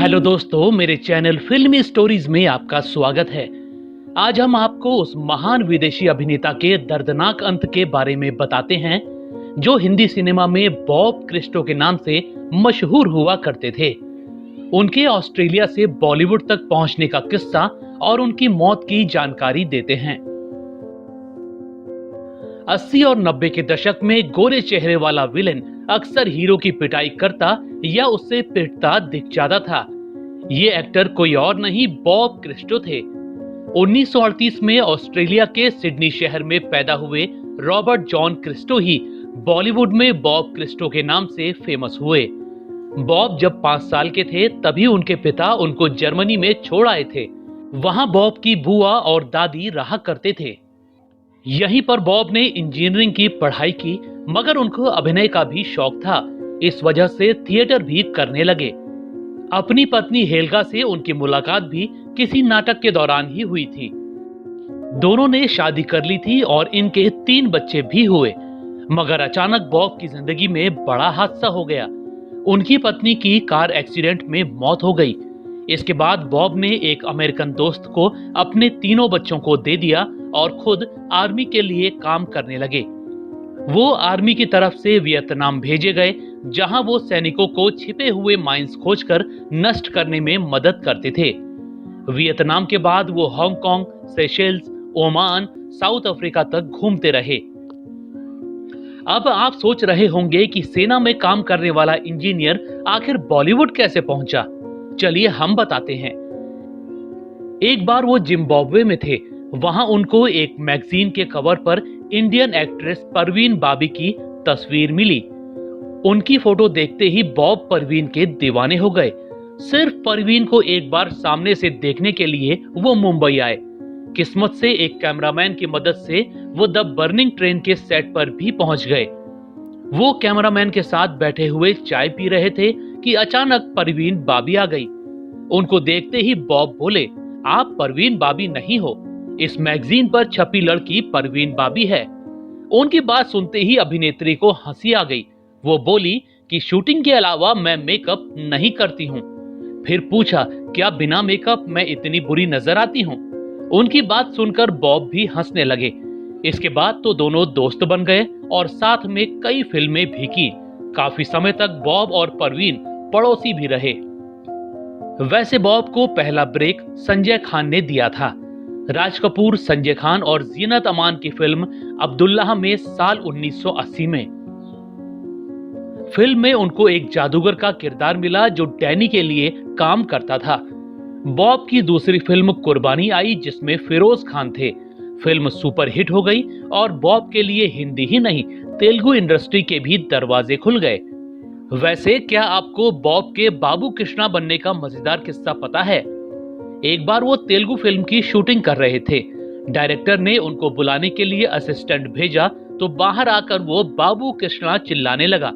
Hello दोस्तों, मेरे channel फिल्मी स्टोरीज में आपका स्वागत है। आज हम आपको उस महान विदेशी अभिनेता के दर्दनाक अंत के बारे में बताते हैं जो हिंदी सिनेमा में बॉब क्रिस्टो के नाम से मशहूर हुआ करते थे। उनके ऑस्ट्रेलिया से बॉलीवुड तक पहुंचने का किस्सा और उनकी मौत की जानकारी देते हैं। 80 और 90 के दशक में गोरे चेहरे वाला विलेन अक्सर हीरो की पिटाई करता या उससे पिटता दिख जाता था। ये एक्टर कोई और नहीं, बॉब क्रिस्टो थे। 1938 में ऑस्ट्रेलिया के सिडनी शहर में पैदा हुए रॉबर्ट जॉन क्रिस्टो ही बॉलीवुड में बॉब क्रिस्टो के नाम से फेमस हुए। बॉब जब 5 साल के थे तभी उनके पिता उनको जर्मनी में छोड़ आए थे। वहां बॉब की बुआ और दादी रहा करते थे। यहीं पर बॉब ने इंजीनियरिंग की पढ़ाई की, मगर उनको अभिनय का भी शौक था। इस वजह से थिएटर भी करने लगे। अपनी पत्नी हेल्गा से उनकी मुलाकात भी किसी नाटक के दौरान ही हुई थी। दोनों ने शादी कर ली थी और इनके 3 बच्चे भी हुए। मगर अचानक बॉब की जिंदगी में बड़ा हादसा हो गया। उनकी पत्नी की कार एक्सीडेंट में मौत हो गई। इसके बाद बॉब ने एक अमेरिकन दोस्त को अपने 3 बच्चों को दे दिया और खुद आर्मी के लिए काम करने लगे। वो आर्मी की तरफ से वियतनाम भेजे गए, जहां वो सैनिकों को छिपे हुए माइंस खोजकर नष्ट करने में मदद करते थे। वियतनाम के बाद वो Hong Kong, Seychelles, Oman, south Africa तक घूमते रहे। अब आप सोच रहे होंगे कि सेना में काम करने वाला इंजीनियर आखिर बॉलीवुड कैसे पहुंचा। चलिए हम बताते हैं। एक बार वो जिम्बाब्वे में थे। वहां उनको एक मैगजीन के कवर पर इंडियन एक्ट्रेस परवीन बाबी की तस्वीर मिली। उनकी फोटो देखते ही बॉब परवीन के दीवाने हो गए। सिर्फ परवीन को एक बार सामने से देखने के लिए वो मुंबई आए। किस्मत से एक कैमरामैन की मदद से वो द बर्निंग ट्रेन के सेट पर भी पहुंच गए। वो कैमरामैन के साथ बैठे हुए चाय पी रहे थे कि अचानक परवीन बाबी आ गई। उनको देखते ही बॉब बोले, आप परवीन बाबी नहीं हो, इस मैगजीन पर छपी लड़की परवीन बाबी है। उनकी बात सुनते ही अभिनेत्री को हंसी आ गई। वो बोली कि शूटिंग के अलावा मैं मेकअप नहीं करती हूँ। फिर पूछा, क्या बिना मेकअप मैं इतनी बुरी नजर आती हूँ? उनकी बात सुनकर बॉब भी हंसने लगे। इसके बाद तो दोनों दोस्त बन गए और साथ में कई फिल्में भी की। काफी समय तक बॉब और परवीन पड़ोसी भी रहे। वैसे बॉब को पहला ब्रेक संजय खान ने दिया था। राज कपूर, संजय खान और जीनत अमान की फिल्म अब्दुल्लाह में साल 1980 में। फिल्म में उनको एक जादूगर का किरदार मिला जो डैनी के लिए काम करता था। बॉब की दूसरी फिल्म कुर्बानी आई, जिसमें फिरोज खान थे। फिल्म सुपरहिट हो गई और बॉब के लिए हिंदी ही नहीं, तेलुगु इंडस्ट्री के भी दरवाजे खुल गए। वैसे क्या आपको बॉब के बाबू कृष्णा बनने का मजेदार किस्सा पता है? एक बार वो तेलुगु फिल्म की शूटिंग कर रहे थे। डायरेक्टर ने उनको बुलाने के लिए असिस्टेंट भेजा तो बाहर आकर वो बाबू कृष्णा चिल्लाने लगा।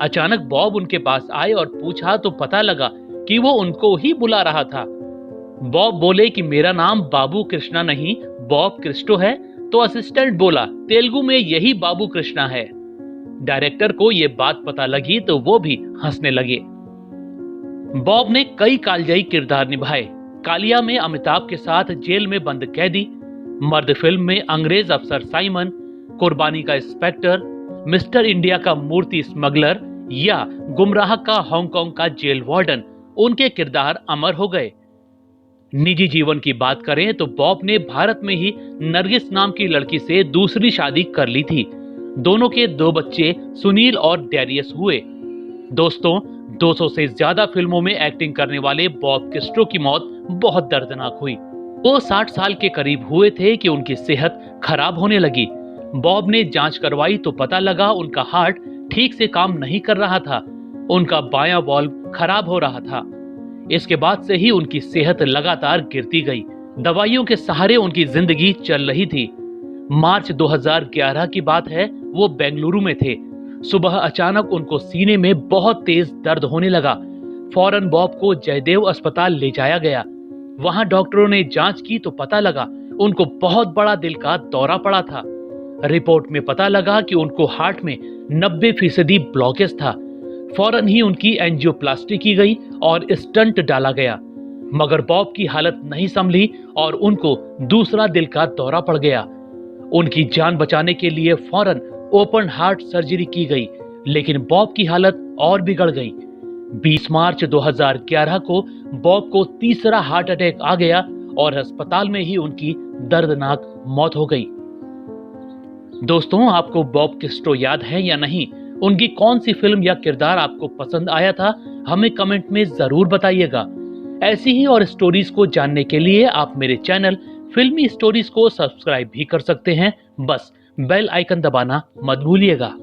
अचानक बॉब उनके पास आए और पूछा तो पता लगा कि वो उनको ही बुला रहा था। बॉब बोले कि मेरा नाम बाबू कृष्णा नहीं, बॉब क्रिस्टो है। तो असिस्टेंट बोला, तेलुगु में यही बाबू कृष्णा है। डायरेक्टर को ये बात पता लगी तो वो भी हंसने लगे। बॉब ने कई कालजयी किरदार निभाए। कालिया में अमिताभ के साथ जेल में बंद कैदी, मर्द फिल्म में अंग्रेज अफसर साइमन, कुर्बानी का इंस्पेक्टर, मिस्टर इंडिया का मूर्ति स्मगलर या गुमराह का हांगकांग का जेल वार्डन, उनके किरदार अमर हो गए। निजी जीवन की बात करें तो बॉब ने भारत में ही नरगिस नाम की लड़की से दूसरी शादी कर ली थी। दोनों के 2 बच्चे सुनील और डैरियस हुए। दोस्तों, 200 से ज्यादा फिल्मों में एक्टिंग करने वाले बॉब क्रिस्टो की मौत बहुत दर्दनाक हुई। वो 60 साल के करीब हुए थे कि उनकी सेहत खराब होने लगी। बॉब ने जांच करवाई तो पता लगा उनका हार्ट ठीक से काम नहीं कर रहा था। उनका बायां वाल्व खराब हो रहा था। इसके बाद से ही उनकी सेहत लगातार गिरती गई। दवाइयों के सहारे उनकी जिंदगी चल रही थी। मार्च 2011 की बात है, वो बेंगलुरु में थे। सुबह अचानक उनको सीने में बहुत तेज दर्द होने लगा। फौरन बॉब को जयदेव अस्पताल ले जाया गया। वहां डॉक्टरों ने जांच की तो पता लगा उनको बहुत बड़ा दिल का दौरा पड़ा था। रिपोर्ट में पता लगा कि उनको हार्ट में 90% ब्लॉकेज था। फौरन ही उनकी एंजियोप्लास्टी की गई और स्टंट डाला गया, मगर बॉब की हालत नहीं संभली और उनको दूसरा दिल का दौरा पड़ गया। उनकी जान बचाने के लिए फौरन ओपन हार्ट सर्जरी की गई, लेकिन बॉब की हालत और बिगड़ गई। 20 मार्च 2011 को बॉब को तीसरा हार्ट अटैक आ गया और अस्पताल में ही उनकी दर्दनाक मौत हो गई। दोस्तों, आपको बॉब क्रिस्टो याद है या नहीं? उनकी कौन सी फिल्म या किरदार आपको पसंद आया था? हमें कमेंट में जरूर बताइएगा। ऐसी ही और स्टोरीज को जानने के लिए आप मेरे चैनल फिल्मी स्टोरीज को सब्सक्राइब भी कर सकते हैं। बस बेल आइकन दबाना मत भूलिएगा।